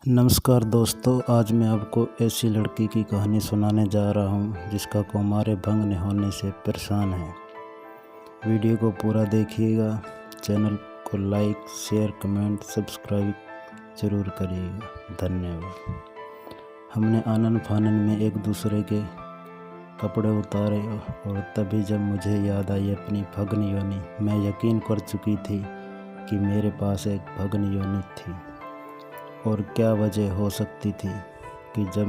नमस्कार दोस्तों, आज मैं आपको ऐसी लड़की की कहानी सुनाने जा रहा हूँ जिसका कौमार्य भंग न होने से परेशान है। वीडियो को पूरा देखिएगा। चैनल को लाइक, शेयर, कमेंट, सब्सक्राइब जरूर करिएगा। धन्यवाद। हमने आनन फानन में एक दूसरे के कपड़े उतारे और तभी जब मुझे याद आई अपनी भग्न योनि, मैं यकीन कर चुकी थी कि मेरे पास एक भग्न योनि थी। और क्या वजह हो सकती थी कि जब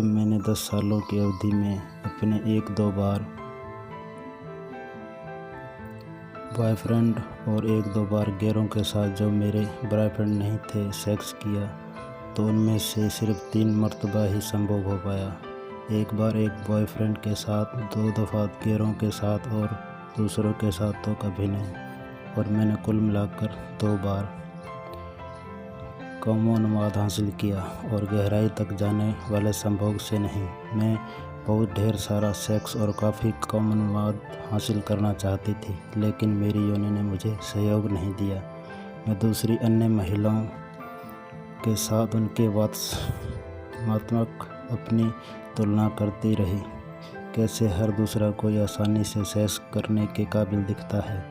मैंने 10 सालों की अवधि में अपने 1-2 बार बॉयफ्रेंड और 1-2 बार गैरों के साथ जो मेरे बॉयफ्रेंड नहीं थे सेक्स किया, तो उनमें से सिर्फ 3 मर्तबा ही संभव हो पाया। एक बार एक बॉयफ्रेंड के साथ, 2 दफ़ा गैरों के साथ और दूसरों के साथ तो कभी नहीं। और मैंने कुल मिलाकर 2 बार कौमानुवाद हासिल किया और गहराई तक जाने वाले संभोग से नहीं। मैं बहुत ढेर सारा सेक्स और काफ़ी कौमानुवाद हासिल करना चाहती थी, लेकिन मेरी योनि ने मुझे सहयोग नहीं दिया। मैं दूसरी अन्य महिलाओं के साथ उनके वात्सनात्मक अपनी तुलना करती रही। कैसे हर दूसरा कोई आसानी से सेक्स करने के काबिल दिखता है।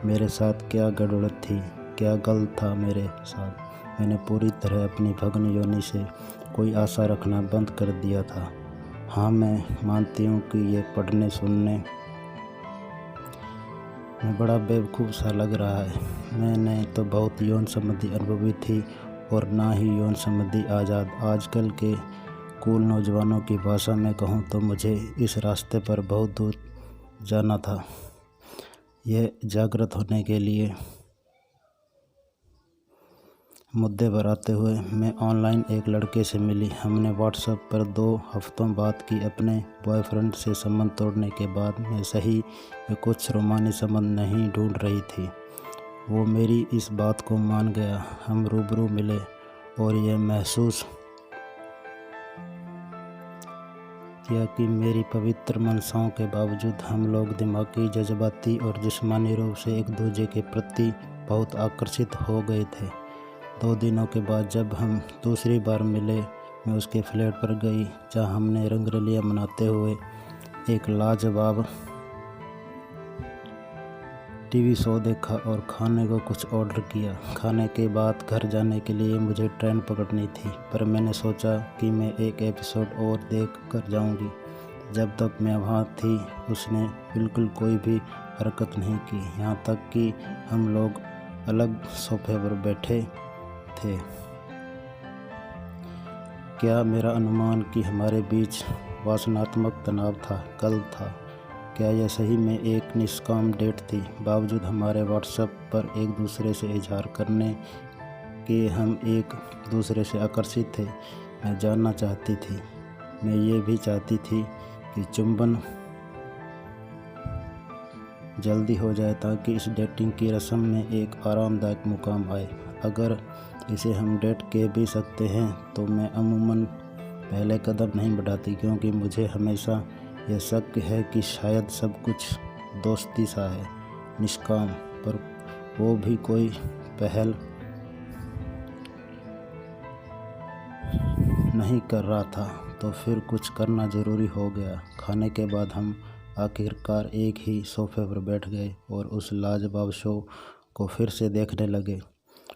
मेरे साथ क्या गड़बड़ थी, क्या गलत था मेरे साथ। मैंने पूरी तरह अपनी भग्न योनि से कोई आशा रखना बंद कर दिया था। हाँ, मैं मानती हूँ कि ये पढ़ने सुनने में बड़ा बेवकूफ़ सा लग रहा है। मैंने तो बहुत यौन संबंधी अनुभवी थी और ना ही यौन संबंधी आज़ाद। आजकल के कूल नौजवानों की भाषा में कहूँ तो मुझे इस रास्ते पर बहुत दूर जाना था। यह जागृत होने के लिए मुद्दे पर आते हुए मैं ऑनलाइन एक लड़के से मिली। हमने व्हाट्सएप पर 2 हफ्तों बात की। अपने बॉयफ्रेंड से संबंध तोड़ने के बाद मैं सही में कुछ रोमानी संबंध नहीं ढूंढ रही थी। वो मेरी इस बात को मान गया। हम रूबरू मिले और यह महसूस किया कि मेरी पवित्र मनसाओं के बावजूद हम लोग दिमागी, जज्बाती और जिस्मानी रूप से एक दूसरे के प्रति बहुत आकर्षित हो गए थे। 2 दिनों के बाद जब हम दूसरी बार मिले, मैं उसके फ्लैट पर गई, जहां हमने रंगरलियां मनाते हुए एक लाजवाब टीवी शो देखा और खाने को कुछ ऑर्डर किया। खाने के बाद घर जाने के लिए मुझे ट्रेन पकड़नी थी, पर मैंने सोचा कि मैं एक एपिसोड और देख कर जाऊंगी। जब तक मैं वहाँ थी, उसने बिल्कुल कोई भी हरकत नहीं की, यहाँ तक कि हम लोग अलग सोफे पर बैठे थे। क्या मेरा अनुमान कि हमारे बीच वासनात्मक तनाव था गलत था? क्या यह सही में एक निष्काम डेट थी? बावजूद हमारे व्हाट्सएप पर एक दूसरे से इजहार करने के हम एक दूसरे से आकर्षित थे। मैं जानना चाहती थी। मैं ये भी चाहती थी कि चुंबन जल्दी हो जाए ताकि इस डेटिंग की रस्म में एक आरामदायक मुकाम आए। अगर इसे हम डेट कह भी सकते हैं, तो मैं अमूमन पहले कदम नहीं बढ़ाती, क्योंकि मुझे हमेशा यह शक है कि शायद सब कुछ दोस्ती सा है, निष्काम। पर वो भी कोई पहल नहीं कर रहा था, तो फिर कुछ करना ज़रूरी हो गया। खाने के बाद हम आखिरकार एक ही सोफे पर बैठ गए और उस लाजवाब शो को फिर से देखने लगे।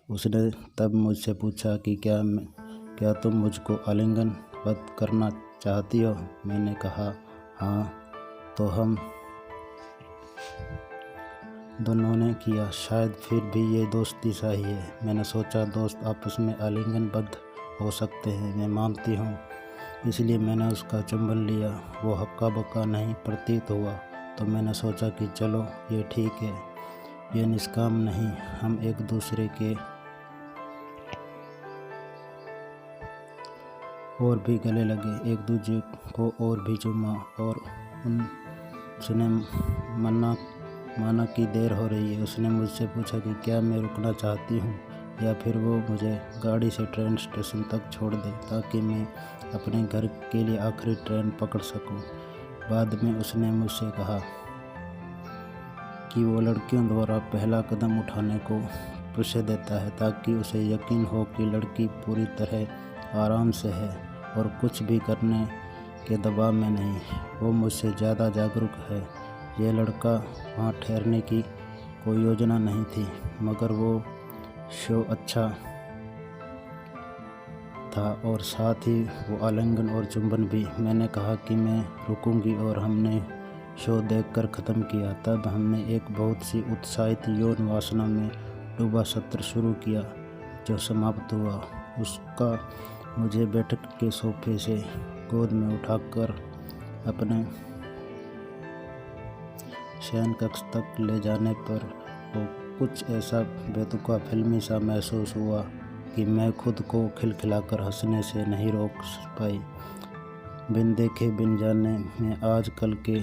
उसने तब मुझसे पूछा कि क्या तुम मुझको आलिंगनबद्ध करना चाहती हो? मैंने कहा हाँ। तो हम दोनों ने किया। शायद फिर भी ये दोस्ती सा ही है। मैंने सोचा दोस्त आपस में आलिंगनबद्ध हो सकते हैं, मैं मानती हूँ। इसलिए मैंने उसका चुंबन लिया। वो हक्का बक्का नहीं प्रतीत हुआ, तो मैंने सोचा कि चलो ये ठीक है, ये निष्काम नहीं। हम एक दूसरे के और भी गले लगे, एक दूसरे को और भी चूमा, और उसने माना कि देर हो रही है। उसने मुझसे पूछा कि क्या मैं रुकना चाहती हूँ या फिर वो मुझे गाड़ी से ट्रेन स्टेशन तक छोड़ दे ताकि मैं अपने घर के लिए आखिरी ट्रेन पकड़ सकूँ। बाद में उसने मुझसे कहा कि वो लड़कियों द्वारा पहला कदम उठाने को उसे देता है ताकि उसे यकीन हो कि लड़की पूरी तरह आराम से है और कुछ भी करने के दबाव में नहीं। वो मुझसे ज़्यादा जागरूक है। ये लड़का वहाँ ठहरने की कोई योजना नहीं थी, मगर वो शो अच्छा था और साथ ही वो आलिंगन और चुंबन भी। मैंने कहा कि मैं रुकूंगी और हमने शो देखकर ख़त्म किया। तब हमने एक बहुत सी उत्साहित यौन वासना में डूबा सत्र शुरू किया जो समाप्त हुआ। उसका मुझे बैठक के सोफे से गोद में उठाकर अपने शयन कक्ष तक ले जाने पर वो कुछ ऐसा बेतुका फिल्मी सा महसूस हुआ कि मैं खुद को खिलखिलाकर हंसने से नहीं रोक पाई। बिन देखे बिन जाने में आजकल के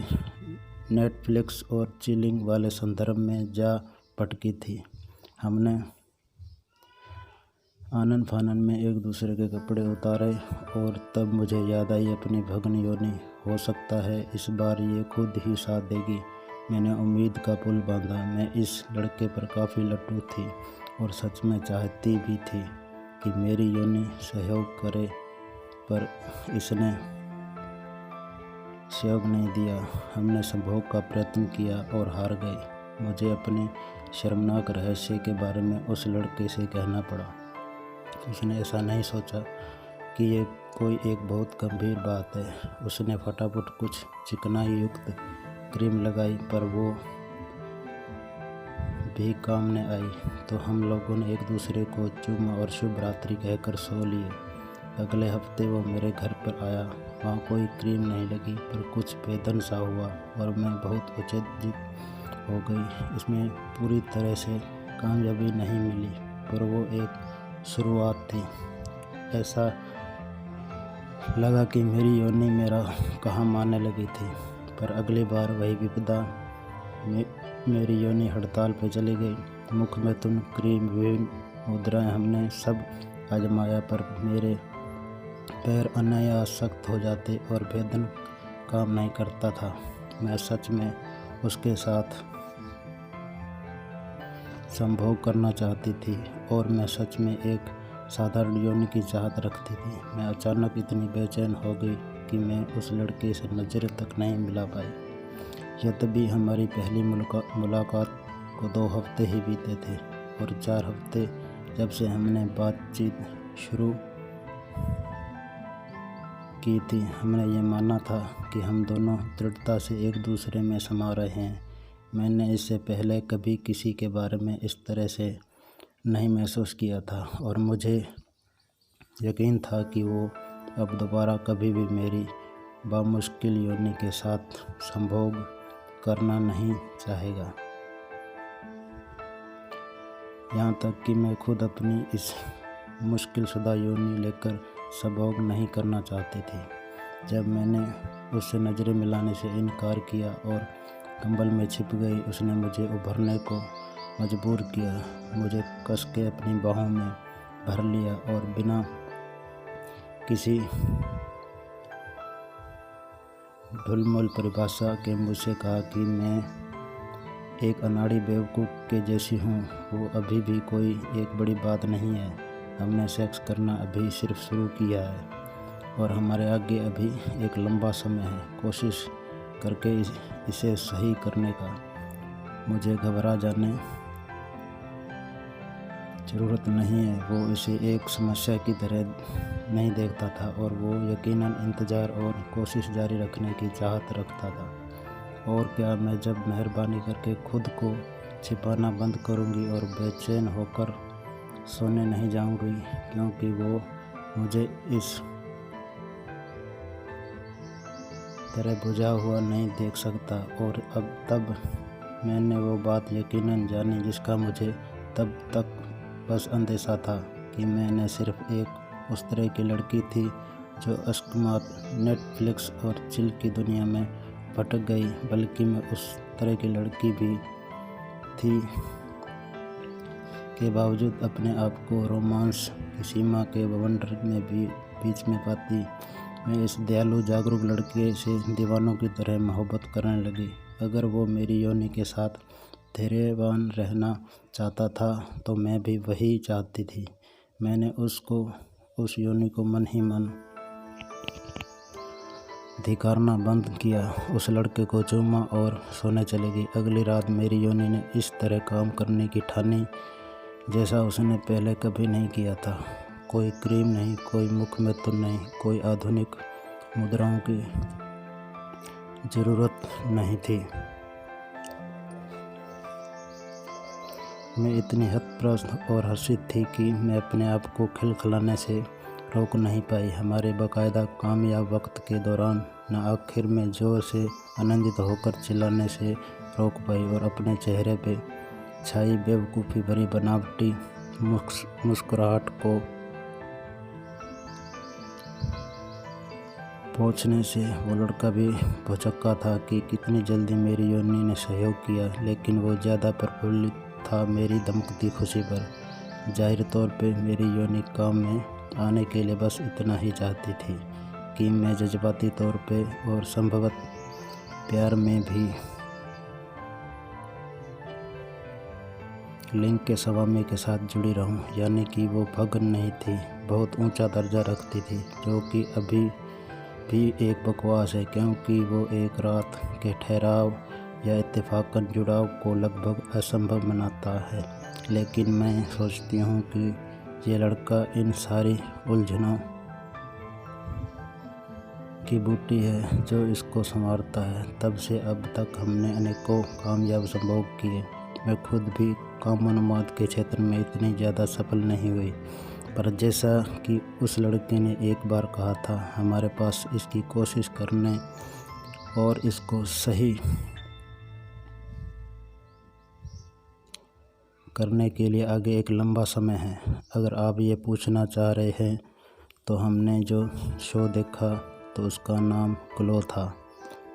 नेटफ्लिक्स और चिलिंग वाले संदर्भ में जा पटकी थी। हमने आनन फानन में एक दूसरे के कपड़े उतारे और तब मुझे याद आई अपनी भग्न योनि। हो सकता है इस बार ये खुद ही साथ देगी। मैंने उम्मीद का पुल बांधा। मैं इस लड़के पर काफ़ी लट्टू थी और सच में चाहती भी थी कि मेरी योनि सहयोग करे, पर इसने सहयोग नहीं दिया। हमने संभोग का प्रयत्न किया और हार गए। मुझे अपने शर्मनाक रहस्य के बारे में उस लड़के से कहना पड़ा। उसने ऐसा नहीं सोचा कि ये कोई एक बहुत गंभीर बात है। उसने फटाफट कुछ चिकनाई युक्त क्रीम लगाई, पर वो भी काम न आई। तो हम लोगों ने एक दूसरे को चूमा और शुभ रात्रि कहकर सो लिए। अगले हफ्ते वो मेरे घर पर आया। वहाँ कोई क्रीम नहीं लगी, पर कुछ बेदन सा हुआ और मैं बहुत उत्तेजित हो गई। इसमें पूरी तरह से कामयाबी नहीं मिली, पर वो एक शुरुआत थी। ऐसा लगा कि मेरी योनि मेरा कहा मानने लगी थी। पर अगली बार वही विपदा। मेरी योनि हड़ताल पर चली गई। मुख में तुम क्रीम, विभिन्न मुद्राएं हमने सब आजमाया, पर मेरे पैर अनायास सख्त हो जाते और भेदन काम नहीं करता था। मैं सच में उसके साथ संभोग करना चाहती थी और मैं सच में एक साधारण योनि की चाहत रखती थी। मैं अचानक इतनी बेचैन हो गई कि मैं उस लड़के से नज़र तक नहीं मिला पाई। यद्यपि हमारी पहली मुलाकात को 2 हफ्ते ही बीते थे और 4 हफ्ते जब से हमने बातचीत शुरू की थी। हमने ये माना था कि हम दोनों दृढ़ता से एक दूसरे में समा रहे हैं। मैंने इससे पहले कभी किसी के बारे में इस तरह से नहीं महसूस किया था और मुझे यकीन था कि वो अब दोबारा कभी भी मेरी बामुश्किल योनि के साथ संभोग करना नहीं चाहेगा। यहाँ तक कि मैं खुद अपनी इस मुश्किलशुदा योनि लेकर संभोग नहीं करना चाहती थी। जब मैंने उससे नज़रें मिलाने से इनकार किया और कंबल में छिप गई, उसने मुझे उभरने को मजबूर किया। मुझे कस के अपनी बाहों में भर लिया और बिना किसी ढुलमुल परिभाषा के मुझसे कहा कि मैं एक अनाड़ी बेवकूफ़ के जैसी हूँ। वो अभी भी कोई एक बड़ी बात नहीं है। हमने सेक्स करना अभी सिर्फ शुरू किया है और हमारे आगे अभी एक लंबा समय है कोशिश करके इसे सही करने का। मुझे घबरा जाने ज़रूरत नहीं है। वो इसे एक समस्या की तरह नहीं देखता था और वो यकीनन इंतज़ार और कोशिश जारी रखने की चाहत रखता था। और क्या, मैं जब मेहरबानी करके खुद को छिपाना बंद करूंगी और बेचैन होकर सोने नहीं जाऊंगी, क्योंकि वो मुझे इस तरह बुझा हुआ नहीं देख सकता। और अब तब मैंने वो बात यकीनन जानी जिसका मुझे तब तक बस अंदेशा था कि मैं न सिर्फ एक उस तरह की लड़की थी जो अकस्मात नेटफ्लिक्स और चिल की दुनिया में भटक गई, बल्कि मैं उस तरह की लड़की भी थी के बावजूद अपने आप को रोमांस की सीमा के बवंडर में भी बीच में पाती। मैं इस दयालु जागरूक लड़के से दीवानों की तरह मोहब्बत करने लगी। अगर वो मेरी योनि के साथ धैर्यवान रहना चाहता था तो मैं भी वही चाहती थी। मैंने उस योनि को मन ही मन धिक्कारना बंद किया, उस लड़के को चूमा और सोने चली गई। अगली रात मेरी योनि ने इस तरह काम करने की ठानी जैसा उसने पहले कभी नहीं किया था। कोई क्रीम नहीं, कोई मुख में तो नहीं, कोई आधुनिक मुद्राओं की ज़रूरत नहीं थी। मैं इतनी हतप्रस्त और हर्षित थी कि मैं अपने आप को खिलखिलाने से रोक नहीं पाई। हमारे बाकायदा कामयाब वक्त के दौरान न आखिर में ज़ोर से आनंदित होकर चिल्लाने से रोक पाई और अपने चेहरे पे छाई बेवकूफ़ी भरी बनावटी मुस्कुराहट को पहुँचने से वो लड़का भी भौचक्का था कि कितनी जल्दी मेरी योनि ने सहयोग किया, लेकिन वो ज़्यादा प्रफुल्लित था मेरी दमकती खुशी पर। जाहिर तौर पे मेरी योनि काम में आने के लिए बस इतना ही चाहती थी कि मैं जज्बाती तौर पे और संभवतः प्यार में भी लिंग के स्वामी के साथ जुड़ी रहूं। यानी कि वो भगन नहीं थी, बहुत ऊंचा दर्जा रखती थी, जो कि अभी भी एक बकवास है, क्योंकि वो एक रात के ठहराव या इत्तेफाकन जुड़ाव को लगभग असंभव बनाता है। लेकिन मैं सोचती हूँ कि ये लड़का इन सारी उलझनों की बूटी है जो इसको संवारता है। तब से अब तक हमने अनेकों कामयाब संभोग किए। मैं खुद भी कामोन्माद के क्षेत्र में इतनी ज़्यादा सफल नहीं हुई, पर जैसा कि उस लड़के ने एक बार कहा था, हमारे पास इसकी कोशिश करने और इसको सही करने के लिए आगे एक लंबा समय है। अगर आप ये पूछना चाह रहे हैं तो हमने जो शो देखा तो उसका नाम ग्लो था।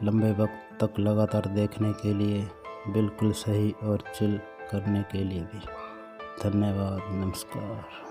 लंबे वक्त तक लगातार देखने के लिए बिल्कुल सही और चिल करने के लिए भी। धन्यवाद। नमस्कार।